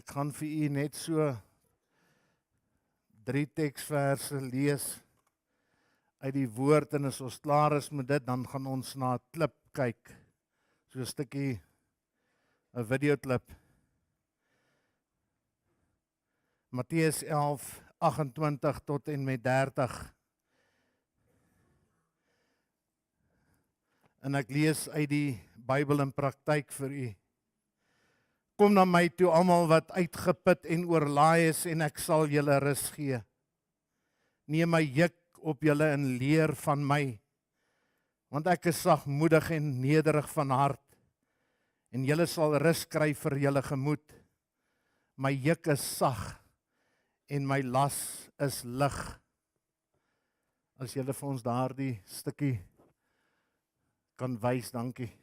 Ek gaan vir u net so 3 teksverse lees uit die woord, en as ons klaar is met dit, dan gaan ons na 'n klip kyk, so 'n stukkie, 'n videoklip. Matteus 11:28 tot en met 30. En ek lees uit die Bybel in praktyk vir u. Kom na my toe almal wat uitgeput en oorlaai is, en ek sal julle rus gee. Neem my juk op julle en leer van my, want ek is sagmoedig en nederig van hart, en julle sal rus kry vir julle gemoed. My juk is sag en my las is lig. As julle vir ons daardie stukkie kan wys, dankie.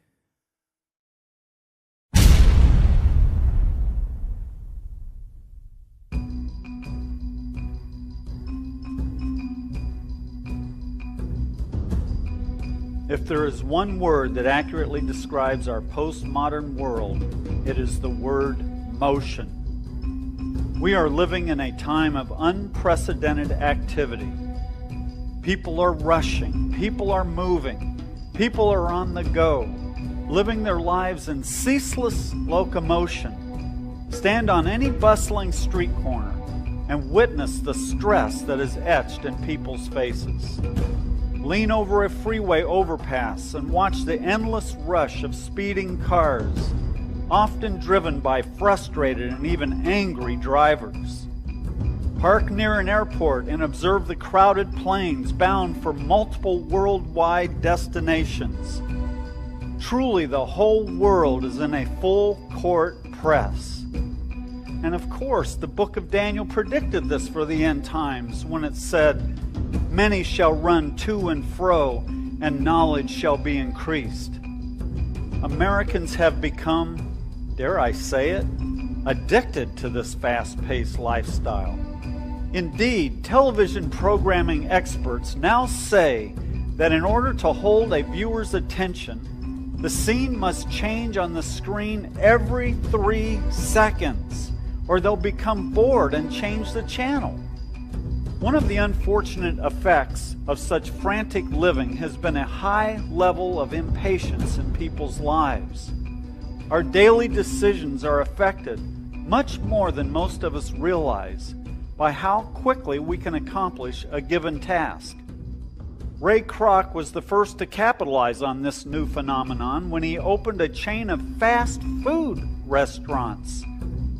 If there is one word that accurately describes our postmodern world, it is the word motion. We are living in a time of unprecedented activity. People are rushing, people are moving, people are on the go, living their lives in ceaseless locomotion. Stand on any bustling street corner and witness the stress that is etched in people's faces. Lean over a freeway overpass and watch the endless rush of speeding cars, often driven by frustrated and even angry drivers. Park near an airport and observe the crowded planes bound for multiple worldwide destinations. Truly, the whole world is in a full court press. And of course, the book of Daniel predicted this for the end times when it said, "Many shall run to and fro, and knowledge shall be increased." Americans have become, dare I say it, addicted to this fast-paced lifestyle. Indeed, television programming experts now say that in order to hold a viewer's attention, the scene must change on the screen every 3 seconds, or they'll become bored and change the channel. One of the unfortunate effects of such frantic living has been a high level of impatience in people's lives. Our daily decisions are affected, much more than most of us realize, by how quickly we can accomplish a given task. Ray Kroc was the first to capitalize on this new phenomenon when he opened a chain of fast food restaurants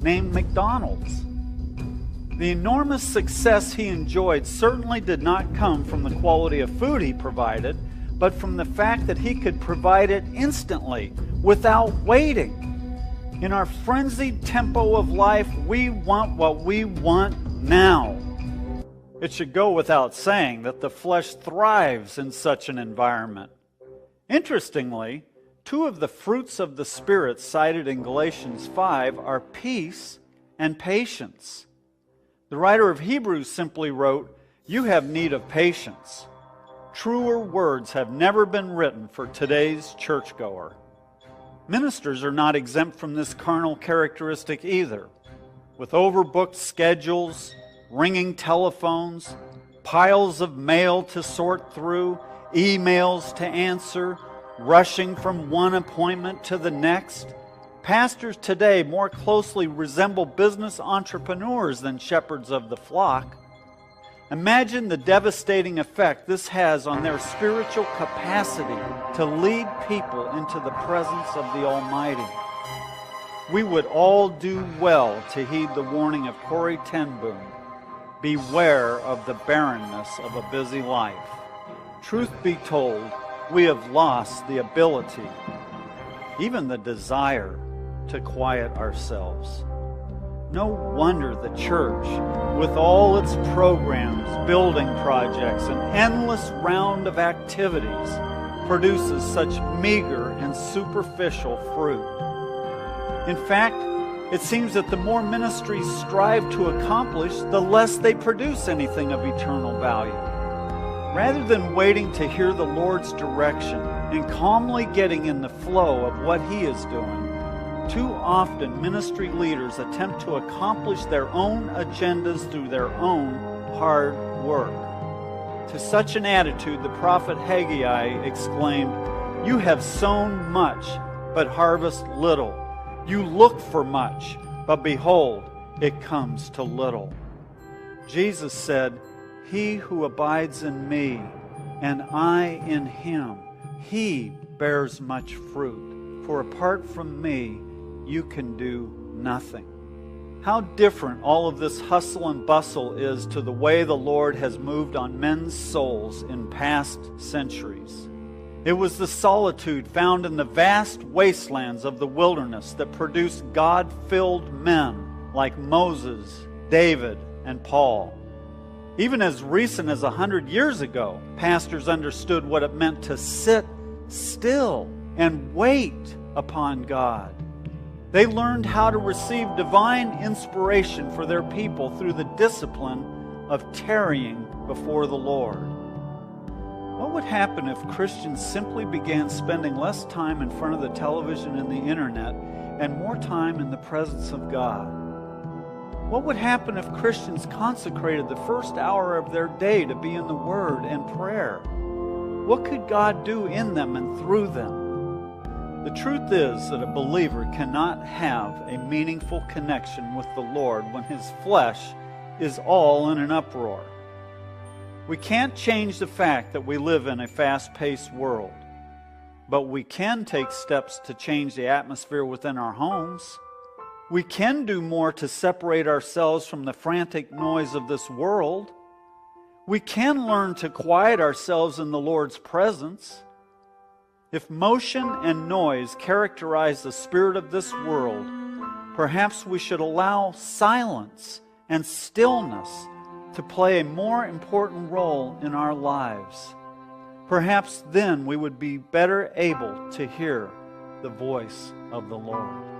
named McDonald's. The enormous success he enjoyed certainly did not come from the quality of food he provided, but from the fact that he could provide it instantly, without waiting. In our frenzied tempo of life, we want what we want now. It should go without saying that the flesh thrives in such an environment. Interestingly, 2 of the fruits of the Spirit cited in Galatians 5 are peace and patience. The writer of Hebrews simply wrote, "You have need of patience." Truer words have never been written for today's churchgoer. Ministers are not exempt from this carnal characteristic either. With overbooked schedules, ringing telephones, piles of mail to sort through, emails to answer, rushing from one appointment to the next, pastors today more closely resemble business entrepreneurs than shepherds of the flock. Imagine the devastating effect this has on their spiritual capacity to lead people into the presence of the Almighty. We would all do well to heed the warning of Corrie ten Boom. Beware of the barrenness of a busy life. Truth be told, we have lost the ability, even the desire, to quiet ourselves. No wonder the church, with all its programs, building projects, and endless round of activities, produces such meager and superficial fruit. In fact, it seems that the more ministries strive to accomplish, the less they produce anything of eternal value. Rather than waiting to hear the Lord's direction and calmly getting in the flow of what He is doing, Too often, ministry leaders attempt to accomplish their own agendas through their own hard work. To such an attitude, the prophet Haggai exclaimed, "You have sown much, but harvest little. You look for much, but behold, it comes to little." Jesus said, "He who abides in me, and I in him, he bears much fruit. For apart from me, you can do nothing." How different all of this hustle and bustle is to the way the Lord has moved on men's souls in past centuries. It was the solitude found in the vast wastelands of the wilderness that produced God-filled men like Moses, David, and Paul. Even as recent as 100 years ago, pastors understood what it meant to sit still and wait upon God. They learned how to receive divine inspiration for their people through the discipline of tarrying before the Lord. What would happen if Christians simply began spending less time in front of the television and the internet and more time in the presence of God? What would happen if Christians consecrated the first hour of their day to be in the Word and prayer? What could God do in them and through them? The truth is that a believer cannot have a meaningful connection with the Lord when his flesh is all in an uproar. We can't change the fact that we live in a fast-paced world, but we can take steps to change the atmosphere within our homes. We can do more to separate ourselves from the frantic noise of this world. We can learn to quiet ourselves in the Lord's presence. If motion and noise characterize the spirit of this world, perhaps we should allow silence and stillness to play a more important role in our lives. Perhaps then we would be better able to hear the voice of the Lord.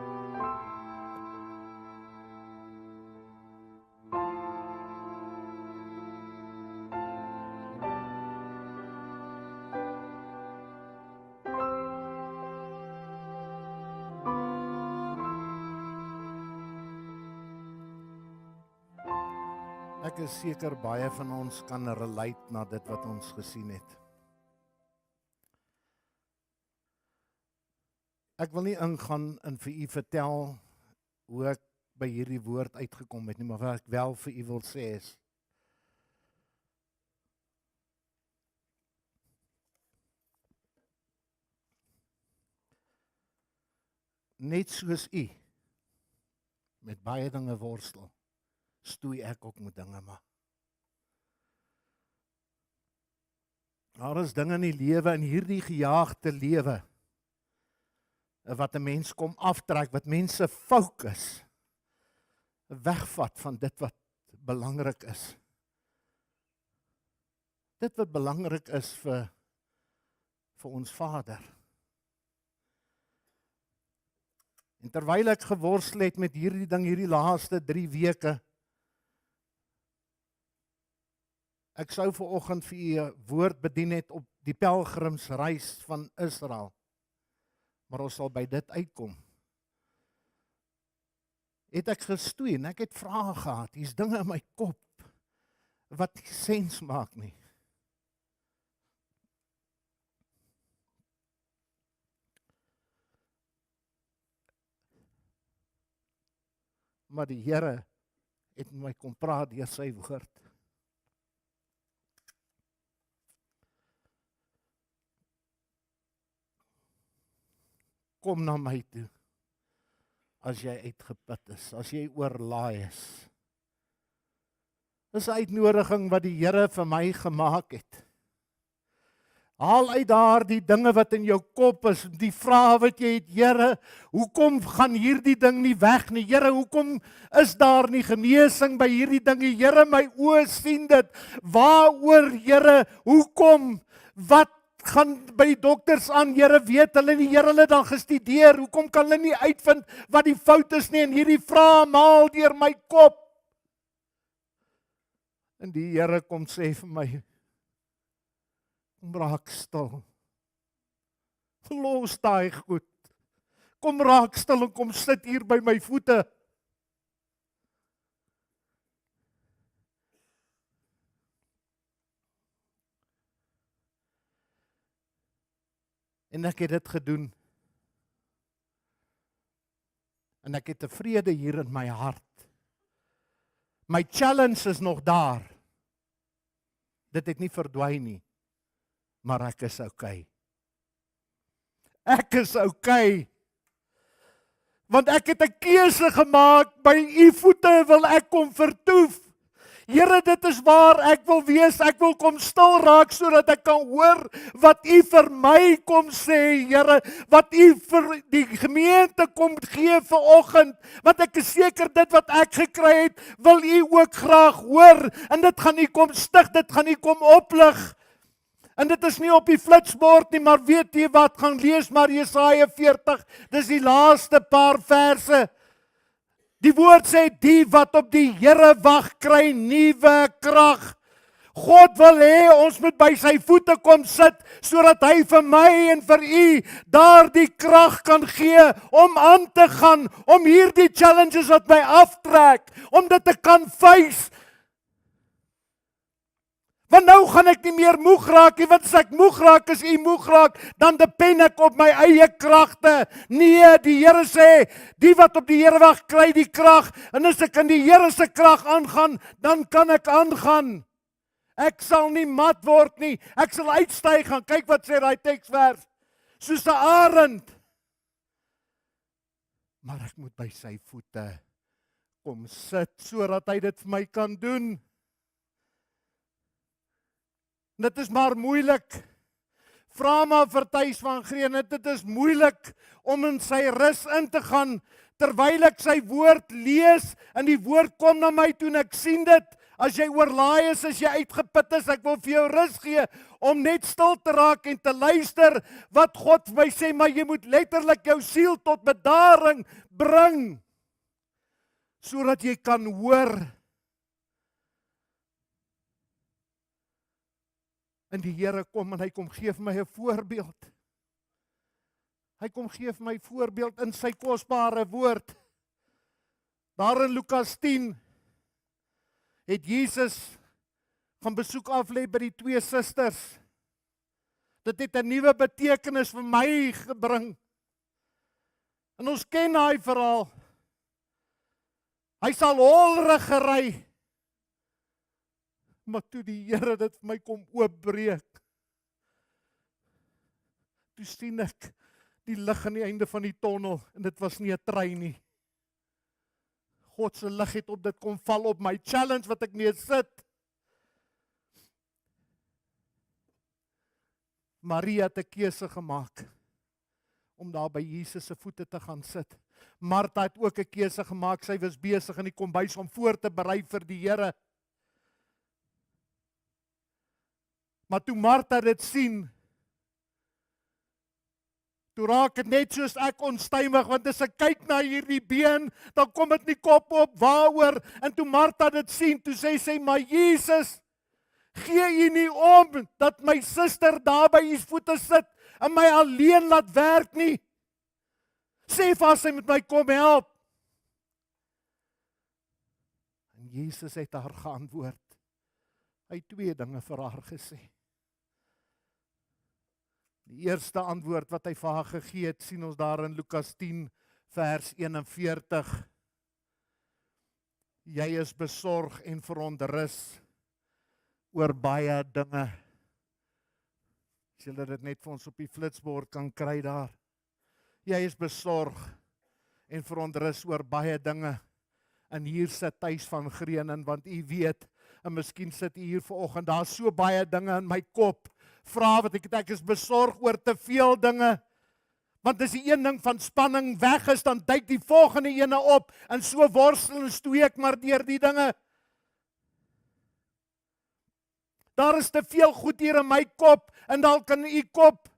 Ek is seker baie van ons kan relate na dit wat ons gesien het. Ek wil nie ingaan en vir u vertel hoe ek by hierdie woord uitgekom het nie, maar wat ek wel vir u wil sê is, net soos u met baie dinge worstel, stoei ek ook met dinge maar. Daar is dinge in die lewe, in hierdie gejaagde lewe, wat 'n mens kom aftrek, wat mense fokus, wegvat van dit wat belangrik is. Dit wat belangrik is vir ons Vader. En terwyl ek geworstel het met hierdie ding, hierdie laaste 3 weke, ek sou vanoggend vir u 'n woord bedien het op die pelgrimsreis van Israel. Maar ons sal by dit uitkom. Het ek gestoei en ek het vrae gehad. Hier's dinge in my kop wat nie sens maak nie. Maar die Here het met my kom praat deur sy woord. Kom na my toe, as jy uitgeput is, as jy oorlaai is. Dis 'n uitnodiging wat die Here vir my gemaak het. Haal uit daar die dinge wat in jou kop is, die vrae wat jy het, Here, hoekom gaan hierdie ding nie weg nie? Here, hoekom is daar nie genesing by hierdie dinge? Here, my oë sien dit. Waaroor, Here, hoekom? Wat gaan by die dokters aan, Here, weet hulle nie, Here, hulle dan gestudeer, hoekom kan hulle nie uitvind wat die fout is nie, en hierdie vrae maal deur my kop. En die Here kom sê vir my, kom raak stil. Los daai goed. kom raak stil en kom sit hier by my voete. En ek het dit gedoen. En ek het 'n vrede hier in my hart. My challenge is nog daar. Dit het nie verdwyn nie. Maar ek is okay. Ek is okay. Want ek het 'n keuse gemaak, by u voete wil ek kom vertoef. Here, dit is waar ek wil wees, ek wil kom stil raak, sodat ek kan hoor wat u vir my kom sê, Here, wat u vir die gemeente kom gee vanoggend, want ek is seker dit wat ek gekry het, wil u ook graag hoor, en dit gaan u kom stig, dit gaan u kom oplig. En dit is nie op die flitsbord nie, maar weet jy wat, gaan lees maar Jesaja 40, dis die laaste paar verse. Die woord sê, die wat op die Here wag, kry nuwe krag. God wil hê ons moet by sy voete kom sit, sodat hy vir my en vir u daardie krag kan gee, om aan te gaan, om hierdie challenges wat my aftrek, om dit te kan face. Want nou gaan ek nie meer moeg raak nie, want as ek moeg raak, as u moeg raak, dan depend ek op my eie kragte. Nee, die Here sê, die wat op die Here wag, kry die krag, en as ek in die Here se krag aangaan, dan kan ek aangaan. Ek sal nie mat word nie, ek sal uitstyg gaan. Kyk wat sê daai teksvers, soos 'n arend. Maar ek moet by sy voete kom sit, sodat hy dit vir my kan doen. Dit is maar moeilik. Vra maar vir Thys van Green, dit is moeilik om in sy rus in te gaan, terwyl ek sy woord lees, en die woord kom na my toe, en ek sien dit, as jy oorlaai is, as jy uitgeput is, ek wil vir jou rus gee, om net stil te raak en te luister, wat God vir my sê, maar jy moet letterlik jou siel tot bedaring bring, sodat jy kan hoor. En die Here kom en hy kom gee vir my 'n voorbeeld. Hy kom gee vir my voorbeeld in sy kosbare woord. Daar in Lukas 10 het Jesus gaan besoek aflê by die twee susters. Dit het 'n nuwe betekenis vir my gebring. En ons ken daai verhaal. Hy sal holrig gery. Maar toe die Here dit vir my kom oopbreek, toe sien ek die lig aan die einde van die tonnel, en dit was nie 'n trein nie. God se lig het op dit kom val op my challenge wat ek mee sit. Maria het 'n keuse gemaak om daar by Jesus se voete te gaan sit. Martha het ook 'n keuse gemaak, sy was besig in die kombuis om voor te berei vir die Here. Maar toe Martha dit sien, toe raak dit net soos ek onstuimig, want as ek kyk na hierdie been, dan kom dit nie kop op, waaroor? En toe Martha dit sien, toe sê sy, maar Jesus, gee u nie om, dat my suster daar by u voete sit, en my alleen laat werk nie. Sê vir haar, sy met my kom help. En Jesus het haar geantwoord. Hy het twee dinge vir haar gesê. Die eerste antwoord wat hy vir haar gegee het, sien ons daar in Lukas 10 vers 41. Jy is besorg en verontrus oor baie dinge. As julle dit net vir ons op die flitsbord kan kry daar. Jy is besorg en verontrus oor baie dinge. En hier sit Thys van Green in, want u weet, en miskien sit u hier vanoggend, daar so baie dinge in my kop, vra wat ek is besorg oor te veel dinge, want as die een ding van spanning weg is, dan duik die volgende ene op, en so worstel en stoei ek maar deur die dinge. Daar is te veel goed hier in my kop, en dalk in u kop,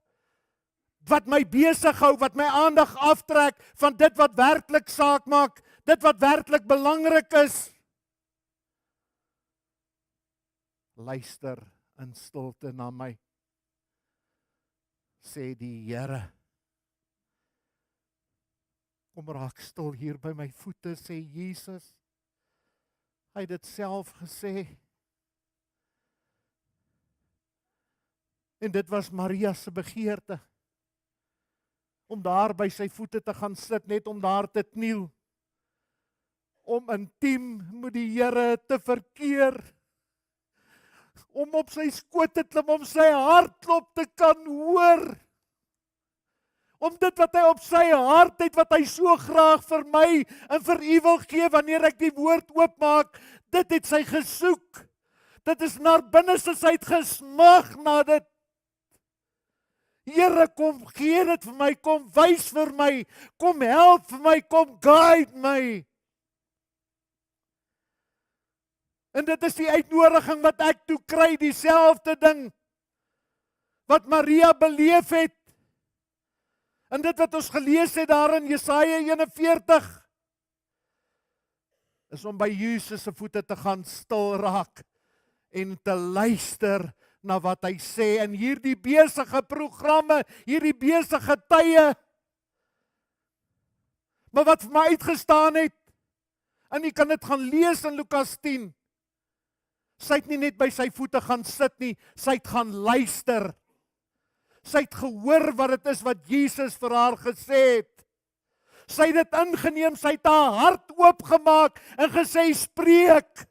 wat my besig hou, wat my aandag aftrek, van dit wat werklik saak maak, dit wat werklik belangrik is. Luister in stilte na my, sê die Here. Kom raak stil hier by my voete, sê Jesus. Hy het dit self gesê. En dit was Maria se begeerte. Om daar by sy voete te gaan sit, net om daar te kniel. Om intiem met die Here te verkeer. Om op sy skoot te klim, om sy hartklop te kan hoor. Om dit wat hy op sy hart het, wat hy so graag vir my en vir u wil gee, wanneer ek die woord oopmaak, dit het sy gesoek. Dit is naar binneste, sy het gesmag na dit. Here, kom gee dit vir my, kom wys vir my, kom help vir my, kom guide my. En dit is die uitnodiging wat ek toe kry, dieselfde ding, wat Maria beleef het. En dit wat ons gelees het daar in Jesaja 41, is om by Jesus se voete te gaan stil raak, en te luister na wat hy sê, en hierdie besige programme, hierdie besige tye, maar wat vir my uitgestaan het, en jy kan dit gaan lees in Lukas 10, sy het nie net by sy voete gaan sit nie, sy het gaan luister, sy het gehoor wat het is wat Jesus vir haar gesê het, sy het dit ingeneem, sy het haar hart oopgemaak, en gesê, spreek,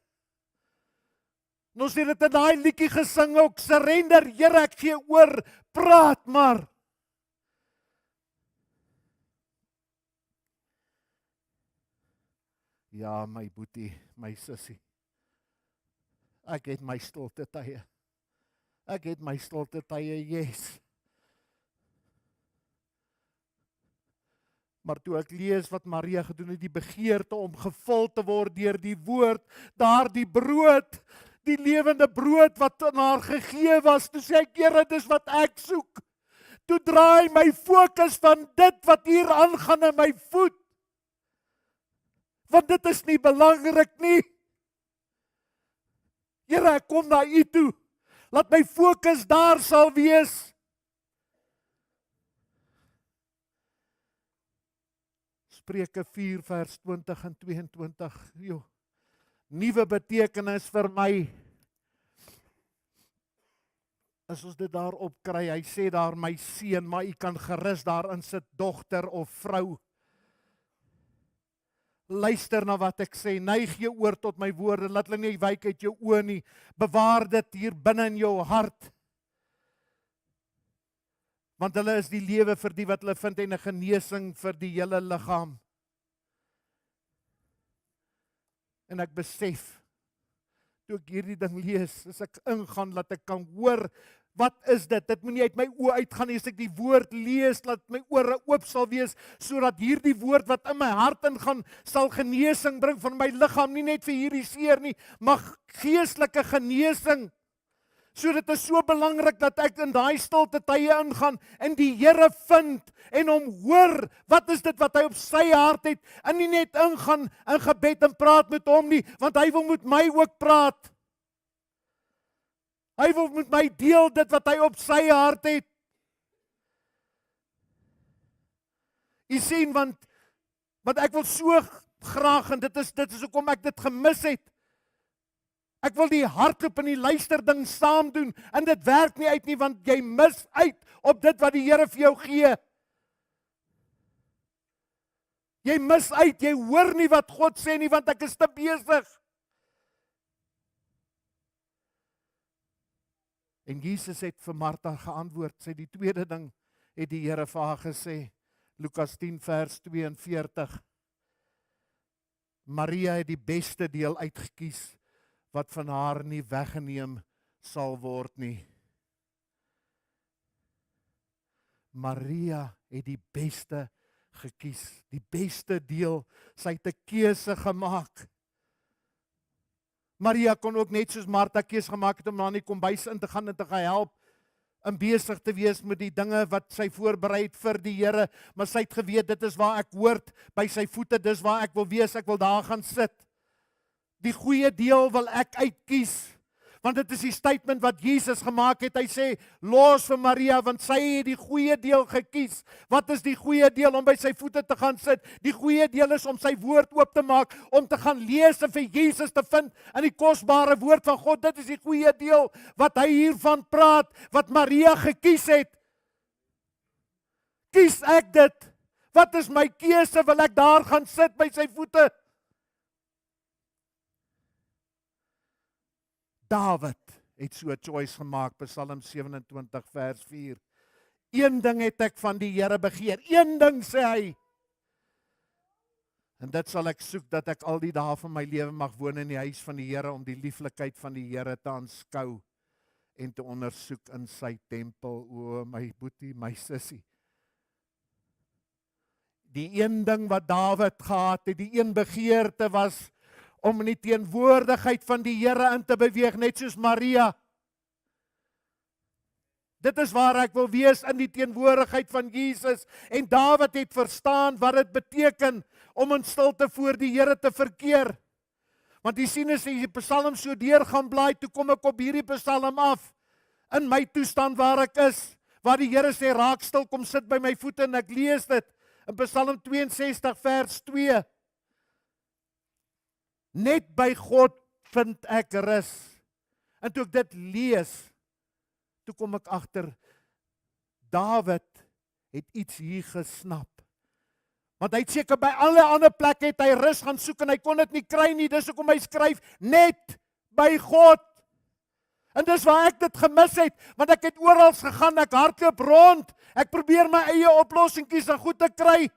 en ons het dit in daai liedjie gesing ook, surrender, Here, ek gee oor, praat maar. Ja, my boetie, my sussie, ek het my stilte tye. Ek het my stilte tye, yes. Maar toe ek lees wat Maria gedoen het, die begeerte om gevul te word deur die woord, daar die brood, die lewende brood wat aan haar gegee was, toe sê ek, Here, dis wat ek soek. Toe draai my fokus van dit wat hier aangaan in my voet. Want dit is nie belangrik nie. Here, ek kom na u toe. Laat my fokus daar sal wees. Spreuke 4 vers 20 en 22. Jo, nuwe betekenis vir my. As ons dit daarop kry, hy sê daar my seun, maar u kan gerus daarin sit dogter of vrou. Luister na wat ek sê, neig jou oor tot my woorde, laat hulle nie wyk uit jou oë nie, bewaar dit hier binne in jou hart. Want hulle is die lewe vir die wat hulle vind en 'n genesing vir die hele liggaam. En ek besef, toe ek hierdie ding lees, as ek ingaan, laat ek kan hoor, wat is dit? Dit moet nie uit my oë uitgaan nie, as ek die woord lees, laat my ore oop sal wees, sodat hierdie woord wat in my hart ingaan, sal genesing bring van my liggaam, nie net vir hierdie seer nie, maar geestelike genesing. So dit is so belangrik dat ek in daai stilte tye ingaan en die Here vind en hom hoor, wat is dit wat hy op sy hart het, en nie net ingaan in gebed en praat met hom nie, want hy wil met my ook praat. Hy wil met my deel dit wat hy op sy hart het. Jy sien, want ek wil so graag, en dit is hoekom ek dit gemis het. Ek wil die hardloop en die luister ding saam doen, en dit werk nie uit nie, want jy mis uit op dit wat die Here vir jou gee. Jy mis uit, jy hoor nie wat God sê nie, want ek is te besig. En Jesus het vir Martha geantwoord, sê die tweede ding, het die Here vir haar gesê, Lukas 10 vers 42, Maria het die beste deel uitgekies, wat van haar nie weggeneem sal word nie. Maria het die beste gekies, die beste deel, sy het 'n keuse gemaak. Maria kon ook net soos Martha keuse gemaak het om na die kombuis in te gaan en te gaan help, en besig te wees met die dinge wat sy voorberei het vir die Here, maar sy het geweet, dit is waar ek hoort, by sy voete, dis waar ek wil wees, ek wil daar gaan sit. Die goeie deel wil ek uitkies, Want dit is die statement wat Jesus gemaak het. Hy sê, los vir Maria, want sy het die goeie deel gekies. Wat is die goeie deel? Om by sy voete te gaan sit. Die goeie deel is om sy woord oop te maak, om te gaan lees en vir Jesus te vind in die kosbare woord van God. Dit is die goeie deel wat hy hiervan praat, wat Maria gekies het. Kies ek dit? Wat is my keuse? Wil ek daar gaan sit by sy voete? David het so 'n choice gemaak, Psalm 27 vers 4. Een ding het ek van die Here begeer, een ding sê hy. En dit sal ek soek, dat ek al die dae van my lewe mag woon in die huis van die Here, om die lieflikheid van die Here te aanskou en te ondersoek in sy tempel. O my boetie, my sussie. Die een ding wat David gehad het, die een begeerte was om in die teenwoordigheid van die Here in te beweeg, net soos Maria. Dit is waar ek wil wees, in die teenwoordigheid van Jesus. En David het verstaan wat dit beteken om in stilte voor die Here te verkeer. Want jy sien, as jy die psalm so deur gaan blaai, toe kom ek op hierdie psalm af, in my toestand waar ek is, waar die Here sê, raak stil, kom sit by my voete, en ek lees dit, in Psalm 62 vers 2. Net by God vind ek rus. En toe ek dit lees, toe kom ek agter, David het iets hier gesnap. Want hy het seker by alle ander plekke het hy rus gaan soek en hy kon dit nie kry nie, dis hoekom hy skryf, net by God. En dis waar ek dit gemis het, want ek het oral gegaan, ek hardloop rond, ek probeer my eie oplossingkies en goed te kry.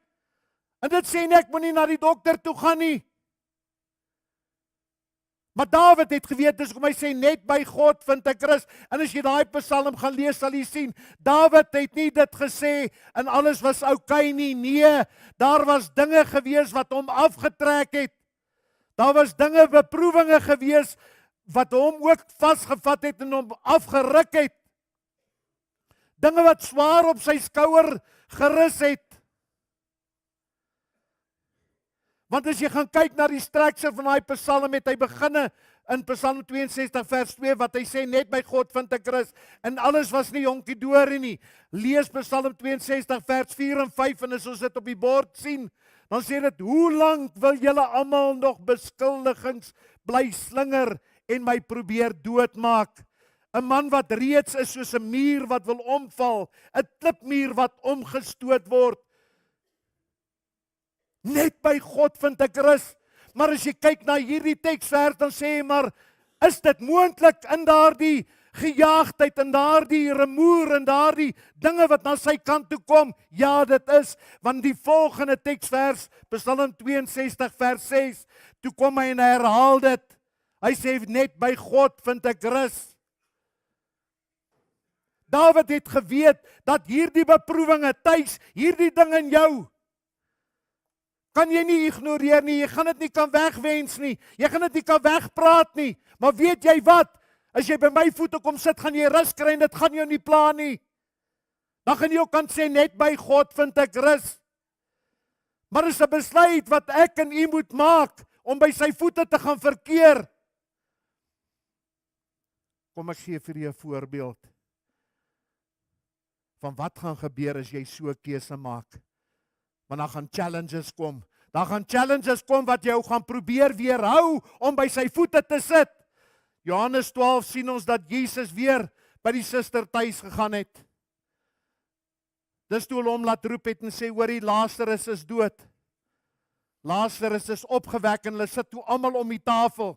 En dit sê nie, ek moet nie na die dokter toe gaan nie. Maar David het geweet, dis hoekom hy sê, net by God vind ek rus. En as jy daai psalm gaan lees, sal jy sien, David het nie dit gesê, en alles was oukei nie, nee, daar was dinge gewees wat hom afgetrek het. Daar was dinge, beproewinge gewees, wat hom ook vasgevat het en hom afgeruk het. Dinge wat swaar op sy skouer gerus het. Want as jy gaan kyk na die structure van die psalm, het hy beginne in Psalm 62 vers 2, wat hy sê, net by God vind ek rus, en alles was nie jonkie doorie nie. Lees Psalm 62 vers 4 en 5, en as ons dit op die bord sien, dan sê dit, hoe lang wil julle almal nog beskuldigings bly slinger, en my probeer doodmaak? 'n man wat reeds is soos 'n muur wat wil omval, 'n klipmuur wat omgestoot word. Net by God vind ek rus. Maar as jy kyk na hierdie teksvers, dan sê jy maar, is dit moontlik in daardie gejaagdheid, in daardie rumoer, in daardie dinge wat na sy kant toe kom? Ja, dit is, want die volgende teksvers, Psalm 62 vers 6, toe kom hy en herhaal dit. Hy sê, net by God vind ek rus. David het geweet, dat hierdie beproewinge tuis, hierdie ding in jou, kan jy nie ignoreer nie, jy gaan dit nie kan wegwens nie, jy gaan dit nie kan wegpraat nie, maar weet jy wat, as jy by my voete kom sit, gaan jy rus kry en dit gaan jou nie pla nie. Dan gaan jy ook kan sê, net by God vind ek rus. Maar dit is 'n besluit wat ek en u moet maak, om by sy voete te gaan verkeer. Kom ek gee vir jou 'n voorbeeld, van wat gaan gebeur as jy so 'n keuse maak. Want dan gaan challenges kom. Dan gaan challenges kom wat jou gaan probeer weerhou om by sy voete te sit. Johannes 12 sien ons dat Jesus weer by die suster tuis gegaan het. Dis toe hulle hom laat roep het en sê, hoorie, Lazarus is dood. Lazarus is opgewek en hulle sit toe almal om die tafel.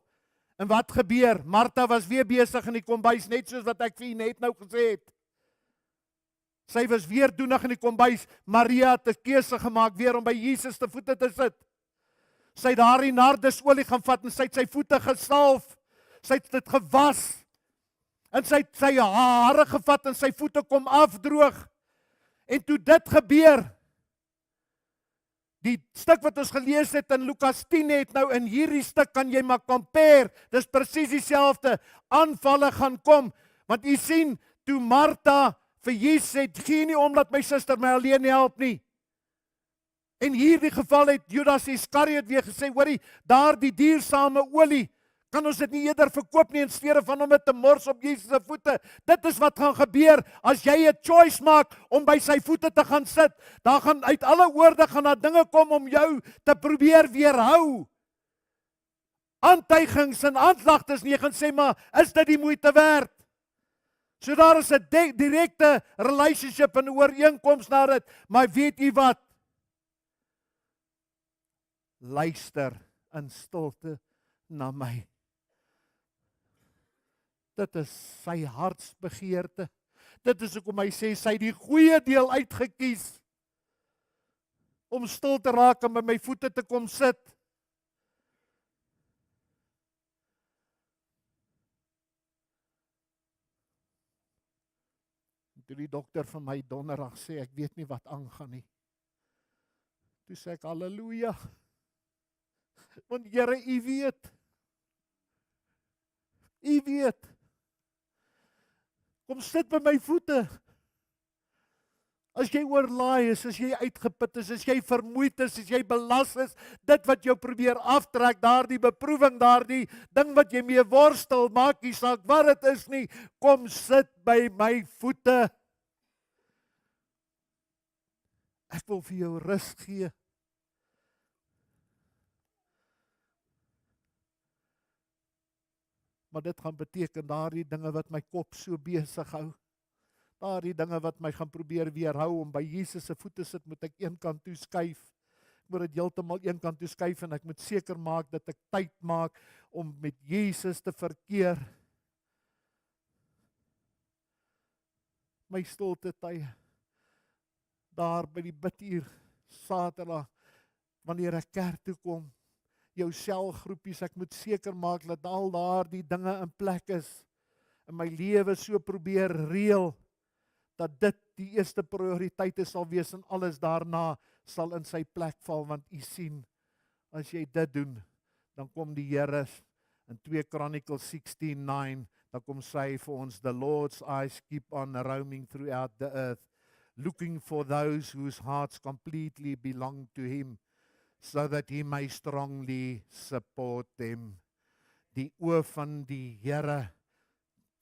En wat gebeur? Martha was weer besig in die kombuis, net soos wat ek vir u net nou gesê het. Sy was weer doenig in die kombuis. Maria het 'n keuse gemaak weer om by Jesus te voete te sit. Sy het daardie nardesolie gaan vat en sy het sy voete gesalf. Sy het dit gewas. En sy het sy hare gevat en sy voete kom afdroog. En toe dit gebeur, die stuk wat ons gelees het in Lukas 10 het nou in hierdie stuk kan jy maar compare. Dis presies dieselfde. Aanvalle gaan kom. Want jy sien, toe Martha vir Jesus sê, gee nie om dat my suster my alleen help nie. En hierdie geval het Judas Iskariot weer gesê, hoorie, daar die diersame olie, Kan ons dit nie eerder verkoop nie in steede van om dit te mors op Jesus se voete? Dit is wat gaan gebeur as jy 'n choice maak om by sy voete te gaan sit. Daar gaan uit alle oorde gaan daar dinge kom om jou te probeer weerhou. Aantuigings en aanklagtes, en jy gaan sê, maar is dit die moeite werd? So daar is 'n direkte relationship en ooreenkoms na dit, maar weet jy wat? Luister in stilte na my. Dit is sy hartsbegeerte. Dit is hoekom hy sê, sy het die goeie deel uitgekies om stil te raak en by my voete te kom sit. Toe die dokter vir my donderdag sê, ek weet nie wat aangaan nie. Toe sê ek, halleluja. Want Here, U weet. U weet. Kom sit by my voete. As jy oorlaai is, as jy uitgeput is, as jy vermoeid is, as jy belas is, dit wat jou probeer aftrek, daardie beproewing, daardie ding wat jy mee worstel, maak nie saak wat dit is nie, kom sit by my voete. Ek wil vir jou rus gee. Maar dit gaan beteken daardie dinge wat my kop so besig hou, daardie dinge wat my gaan probeer weerhou om by Jesus se voete sit, moet ek eenkant toe skuif. Ek moet dit heeltemal eenkant toe skuif en ek moet seker maak dat ek tyd maak om met Jesus te verkeer. My stilte tye, daar by die biduur, Saterdag, wanneer ek kerk toe kom, jou selgroepies, ek moet seker maak dat al daardie dinge in plek is, in my lewe so probeer reël, dat dit die eerste prioriteit sal wees en alles daarna sal in sy plek val, want u sien, as jy dit doen, dan kom die Here in 2 Chronicles 16:9, dan kom sy vir ons, the Lord's eyes keep on roaming throughout the earth, looking for those whose hearts completely belong to him, so that he may strongly support them. Die oë van die Here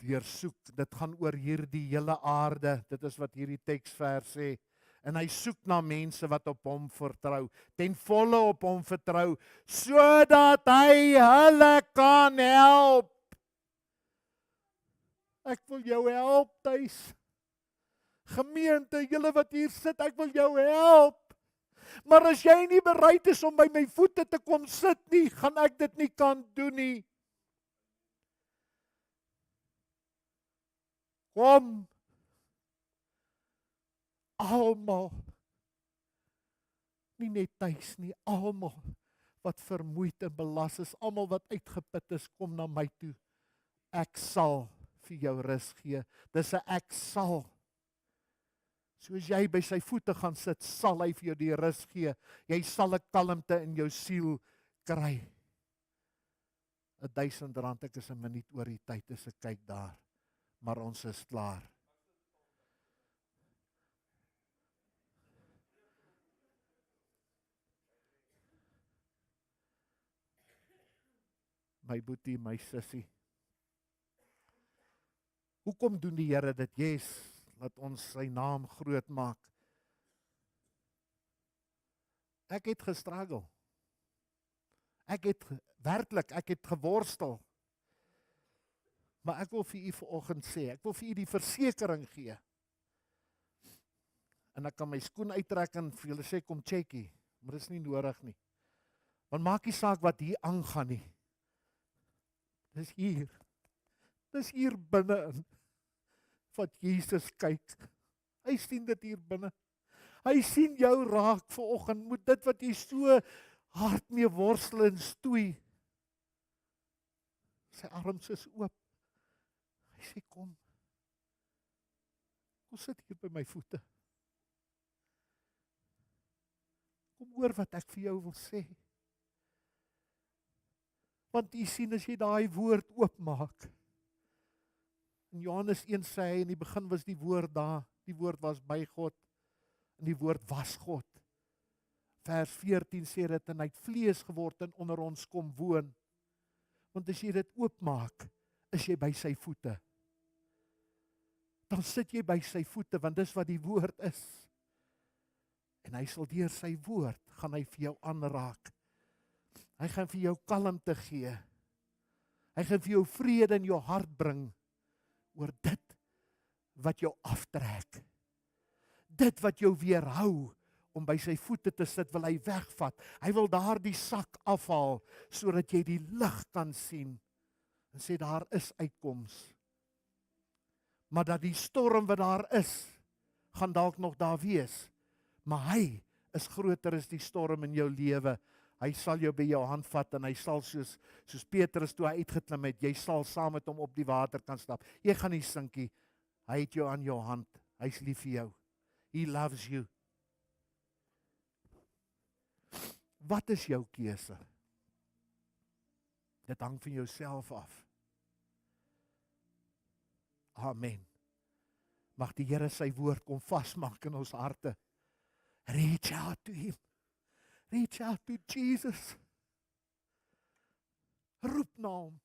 deursoek, dit gaan oor hierdie hele aarde, dit is wat hierdie teksvers sê, en hy soek na mense wat op hom vertrou, ten volle op hom vertrou, sodat hy hulle kan help. Ek wil jou help tuis. Gemeente, julle wat hier sit, ek wil jou help. Maar as jy nie bereid is om by my voete te kom sit nie, gaan ek dit nie kan doen nie. Kom, almal, nie net tuis nie, almal wat vermoeid en belas is, almal wat uitgeput is, kom na my toe. Ek sal vir jou rus gee. Dis 'n ek sal. Soos jy by sy voete gaan sit, sal hy vir jou die rus gee. Jy sal 'n kalmte in jou siel kry. R1000, ek is 'n minuut oor die tyd as ek kyk daar. Maar ons is klaar. My boetie, my sussie. Hoekom doen die Here dit? Yes, laat ons sy naam groot maak. Ek het gestruggle. Ek het geworstel. Maar ek wil vir u vanoggend sê, ek wil vir u die versekering gee. En ek kan my skoen uittrek en vir julle sê, kom checkie, maar dit is nie nodig nie. Want maak nie saak wat hier aangaan nie. Dis hier binne-in, wat Jesus kyk. Hy sien dit hier binne. Hy sien jou raak vanoggend, moet dit wat jy so hard mee worstel en stoei. Sy arms is oop. Hy sê, kom sit hier by my voete. Kom hoor wat ek vir jou wil sê. Want jy sien, as jy daai woord oopmaak, in Johannes 1 sê hy, in die begin was die woord daar, die woord was by God, en die woord was God. Vers 14 sê dit, en hy het vlees geword en onder ons kom woon. Want as jy dit oopmaak, is jy by sy voete. Dan sit jy by sy voete, want dis wat die woord is. En hy sal deur sy woord, gaan hy vir jou aanraak. Hy gaan vir jou kalmte gee. Hy gaan vir jou vrede in jou hart bring, oor dit wat jou aftrek. Dit wat jou weerhou, om by sy voete te sit, wil hy wegvat. Hy wil daardie sak afhaal, sodat jy die lig kan sien, en sê daar is uitkoms. Maar dat die storm wat daar is, gaan dalk nog daar wees, maar hy is groter as die storm in jou lewe. Hy sal jou by jou hand vat, en hy sal soos Petrus toe hy uitgeklim het, jy sal saam met hom op die water kan stap. Jy gaan nie sinkie, hy het jou aan jou hand, hy is lief vir jou. He loves you. Wat is jou keuse? Dit hang van jouself af. Amen. Mag die Here sy woord kom vasmaak in ons harte. Reach out to him. Reach out to Jesus. Roep na hom.